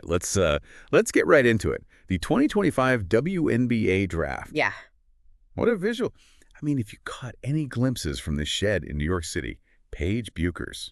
let's get right into it. The 2025 WNBA draft. Yeah. What a visual. I mean, if you caught any glimpses from the shed in New York City, Paige Bueckers.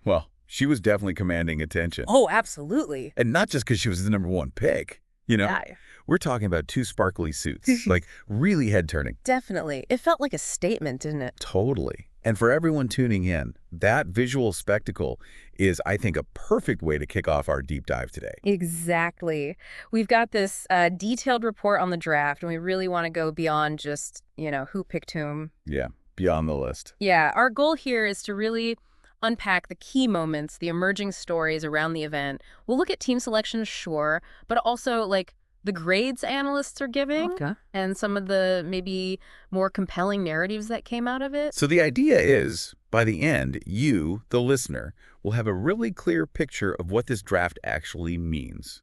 Well, she was definitely commanding attention. Oh, absolutely. And not just because she was the #1 pick. You know, Yeah. we're talking about 2 sparkly suits, like really head-turning. Definitely. It felt like a statement, didn't it? Totally. And for everyone tuning in, that visual spectacle is, I think, a perfect way to kick off our deep dive today. Exactly. We've got this detailed report on the draft, and we really want to go beyond just, who picked whom. Yeah, beyond the list. Yeah, our goal here is to really unpack the key moments, the emerging stories around the event. We'll look at team selection, sure, but also, like, the grades analysts are giving and some of the maybe more compelling narratives that came out of it. So the idea is, by the end, you, the listener, will have a really clear picture of what this draft actually means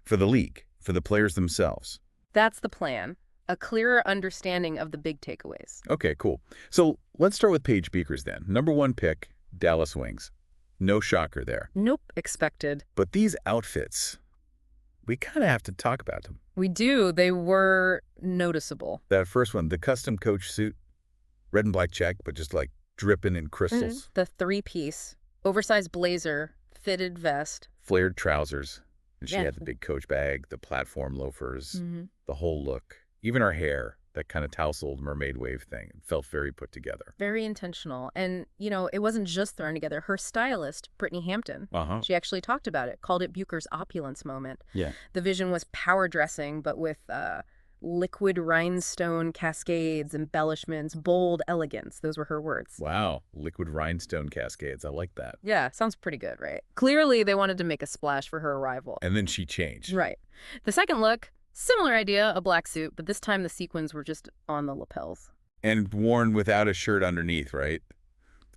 for the league, for the players themselves. That's the plan. A clearer understanding of the big takeaways. Okay, cool. So let's start with Paige Bueckers then. #1 pick, Dallas Wings. No shocker there. Nope, expected. But these outfits, we kind of have to talk about them. We do. They were noticeable. That first one, the custom coach suit, red and black check, but just like dripping in crystals. The 3-piece, oversized blazer, fitted vest. Flared trousers. And she Yeah. had the big coach bag, the platform loafers, the whole look. Even her hair, that kind of tousled mermaid wave thing. It felt very put together. Very intentional. And, it wasn't just thrown together. Her stylist, Brittany Hampton, she actually talked about it, called it Bueckers' opulence moment. Yeah. The vision was power dressing, but with liquid rhinestone cascades, embellishments, bold elegance. Those were her words. Wow. Liquid rhinestone cascades. I like that. Yeah, sounds pretty good, right? Clearly, they wanted to make a splash for her arrival. And then she changed. Right. The second look, similar idea, a black suit, but this time the sequins were just on the lapels. And worn without a shirt underneath, right?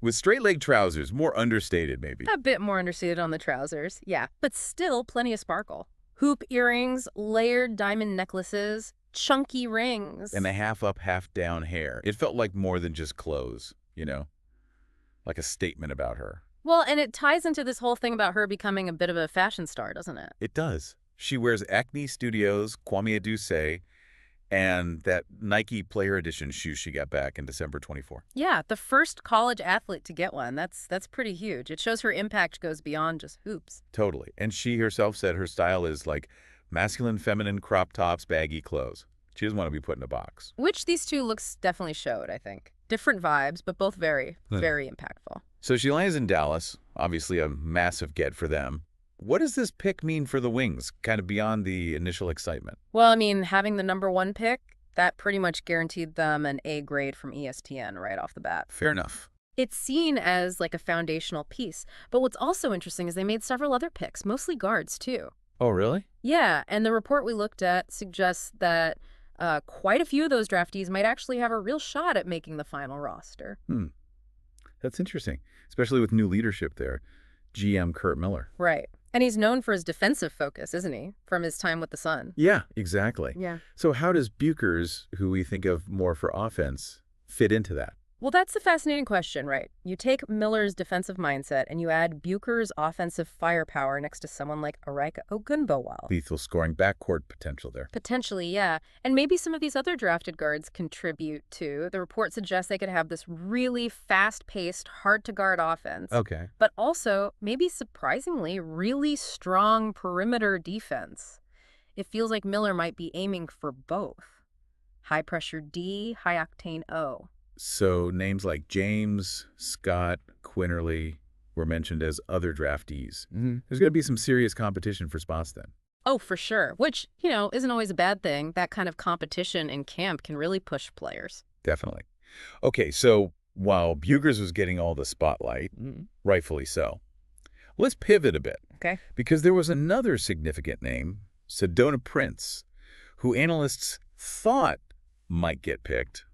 With straight leg trousers, more understated maybe. A bit more understated on the trousers, yeah, but still plenty of sparkle. Hoop earrings, layered diamond necklaces, chunky rings. And the half up, half down hair. It felt like more than just clothes, like a statement about her. Well, and it ties into this whole thing about her becoming a bit of a fashion star, doesn't it? It does. She wears Acne Studios, Kwame Douce, and that Nike Player Edition shoe she got back in December 24. Yeah, the first college athlete to get one. That's pretty huge. It shows her impact goes beyond just hoops. Totally. And she herself said her style is like masculine, feminine, crop tops, baggy clothes. She doesn't want to be put in a box. Which these two looks definitely showed, I think. Different vibes, but both very, very impactful. So she lands in Dallas, obviously a massive get for them. What does this pick mean for the Wings, kind of beyond the initial excitement? Well, I mean, having the #1 pick, that pretty much guaranteed them an A grade from ESPN right off the bat. Fair enough. It's seen as like a foundational piece. But what's also interesting is they made several other picks, mostly guards, too. Oh, really? Yeah, and the report we looked at suggests that quite a few of those draftees might actually have a real shot at making the final roster. That's interesting, especially with new leadership there. GM Kurt Miller. Right. And he's known for his defensive focus, isn't he? From his time with the Sun. Yeah, exactly. Yeah. So how does Bueckers, who we think of more for offense, fit into that? Well, that's a fascinating question, right? You take Miller's defensive mindset and you add Bueckers' offensive firepower next to someone like Arika Ogunbowale. Lethal scoring backcourt potential there. Potentially, yeah. And maybe some of these other drafted guards contribute too. The report suggests they could have this really fast-paced, hard-to-guard offense. Okay. But also, maybe surprisingly, really strong perimeter defense. It feels like Miller might be aiming for both. High-pressure D, high-octane O. So names like James, Scott, Quinterly were mentioned as other draftees. There's going to be some serious competition for spots then. Oh, for sure. Which, isn't always a bad thing. That kind of competition in camp can really push players. Definitely. Okay, so while Bueckers was getting all the spotlight, rightfully so, let's pivot a bit. Okay. Because there was another significant name, Sedona Prince, who analysts thought might get picked,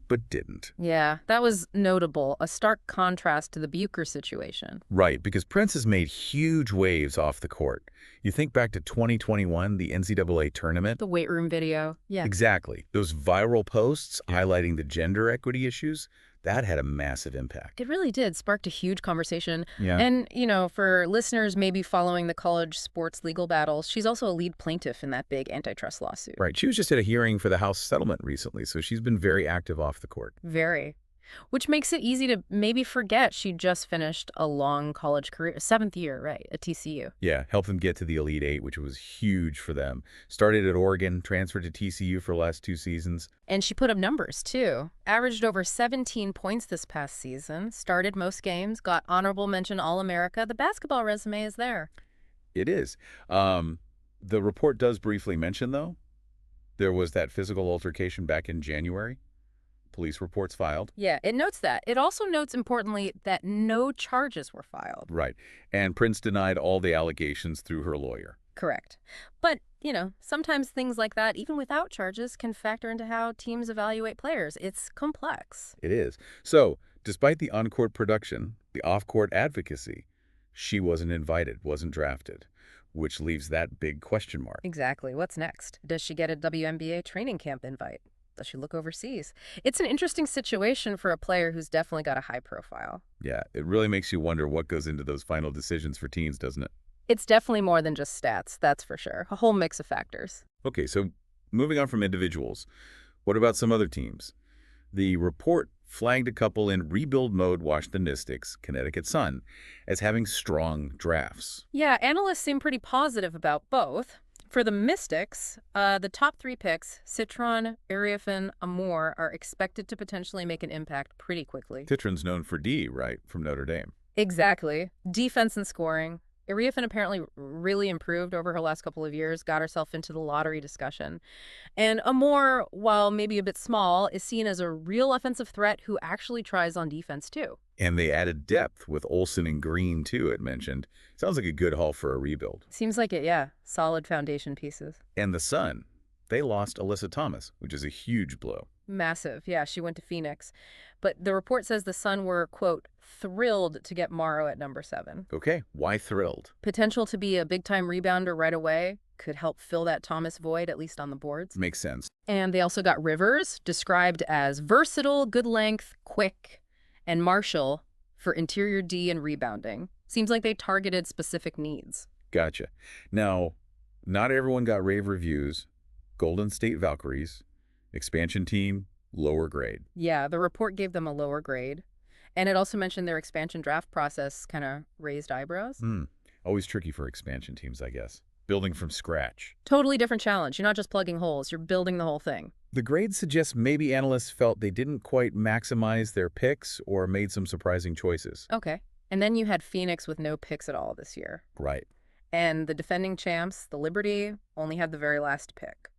but didn't. Yeah, that was notable. A stark contrast to the Bueckers situation. Right, because Prince has made huge waves off the court. You think back to 2021, the NCAA tournament. The weight room video. Yeah. Exactly. Those viral posts highlighting the gender equity issues, That had a massive impact. It really did. Sparked a huge conversation. Yeah. And, for listeners maybe following the college sports legal battles, she's also a lead plaintiff in that big antitrust lawsuit. Right. She was just at a hearing for the House settlement recently, so she's been very active off the court. Very. Which makes it easy to maybe forget she just finished a long college career, 7th year, right, at TCU. Yeah, helped them get to the Elite Eight, which was huge for them. Started at Oregon, transferred to TCU for the last 2 seasons. And she put up numbers, too. Averaged over 17 points this past season, started most games, got honorable mention All-America. The basketball resume is there. It is. The report does briefly mention, though, there was that physical altercation back in January. Police reports filed. Yeah, it notes that. It also notes, importantly, that no charges were filed. Right. And Prince denied all the allegations through her lawyer. Correct. But, sometimes things like that, even without charges, can factor into how teams evaluate players. It's complex. It is. So, despite the on-court production, the off-court advocacy, she wasn't invited, wasn't drafted, which leaves that big question mark. Exactly. What's next? Does she get a WNBA training camp invite? Does she look overseas? It's an interesting situation for a player who's definitely got a high profile. Yeah, it really makes you wonder what goes into those final decisions for teams, doesn't it? It's definitely more than just stats, that's for sure. A whole mix of factors. Okay, so moving on from individuals, what about some other teams? The report flagged a couple in rebuild mode Washingtonistics, Connecticut Sun, as having strong drafts. Yeah, analysts seem pretty positive about both. For the Mystics, the top 3 picks, Citron, Iriefan, Amor, are expected to potentially make an impact pretty quickly. Citron's known for D, right, from Notre Dame. Exactly. Defense and scoring. Iriefan apparently really improved over her last couple of years, got herself into the lottery discussion. And Amor, while maybe a bit small, is seen as a real offensive threat who actually tries on defense, too. And they added depth with Olsen and Green, too, it mentioned. Sounds like a good haul for a rebuild. Seems like it, yeah. Solid foundation pieces. And the Sun, they lost Alyssa Thomas, which is a huge blow. Massive. Yeah, she went to Phoenix. But the report says the Sun were, quote, thrilled to get Morrow at number 7. Okay, why thrilled? Potential to be a big-time rebounder right away. Could help fill that Thomas void, at least on the boards. Makes sense. And they also got Rivers, described as versatile, good length, quick, and Marshall for interior D and rebounding. Seems like they targeted specific needs. Gotcha. Now, not everyone got rave reviews. Golden State Valkyries, expansion team, lower grade. Yeah, the report gave them a lower grade. And it also mentioned their expansion draft process kind of raised eyebrows. Always tricky for expansion teams, I guess. Building from scratch. Totally different challenge. You're not just plugging holes, you're building the whole thing. The grade suggests maybe analysts felt they didn't quite maximize their picks or made some surprising choices. Okay. And then you had Phoenix with no picks at all this year. Right. And the defending champs, the Liberty, only had the very last pick.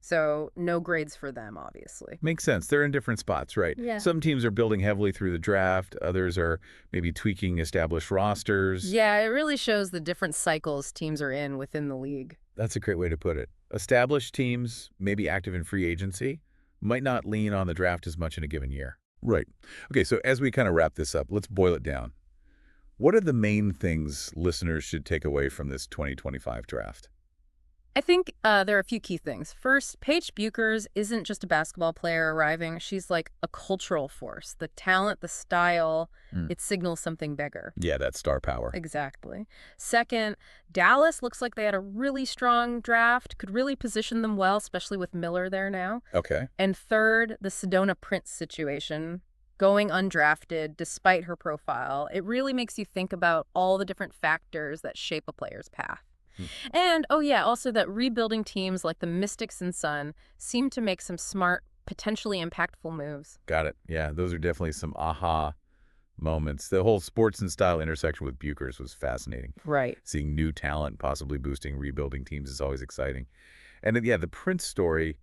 So no grades for them, obviously. Makes sense. They're in different spots, right? Yeah. Some teams are building heavily through the draft. Others are maybe tweaking established rosters. Yeah, it really shows the different cycles teams are in within the league. That's a great way to put it. Established teams, maybe active in free agency, might not lean on the draft as much in a given year. Right. Okay, so as we kind of wrap this up, let's boil it down. What are the main things listeners should take away from this 2025 draft? I think there are a few key things. First, Paige Bueckers isn't just a basketball player arriving. She's like a cultural force. The talent, the style, it signals something bigger. Yeah, that star power. Exactly. Second, Dallas looks like they had a really strong draft, could really position them well, especially with Miller there now. Okay. And third, the Sedona Prince situation, going undrafted despite her profile. It really makes you think about all the different factors that shape a player's path. And, oh yeah, also that rebuilding teams like the Mystics and Sun seem to make some smart, potentially impactful moves. Got it. Yeah, those are definitely some aha moments. The whole sports and style intersection with Bueckers was fascinating. Right. Seeing new talent possibly boosting rebuilding teams is always exciting. And yeah, the Prince story,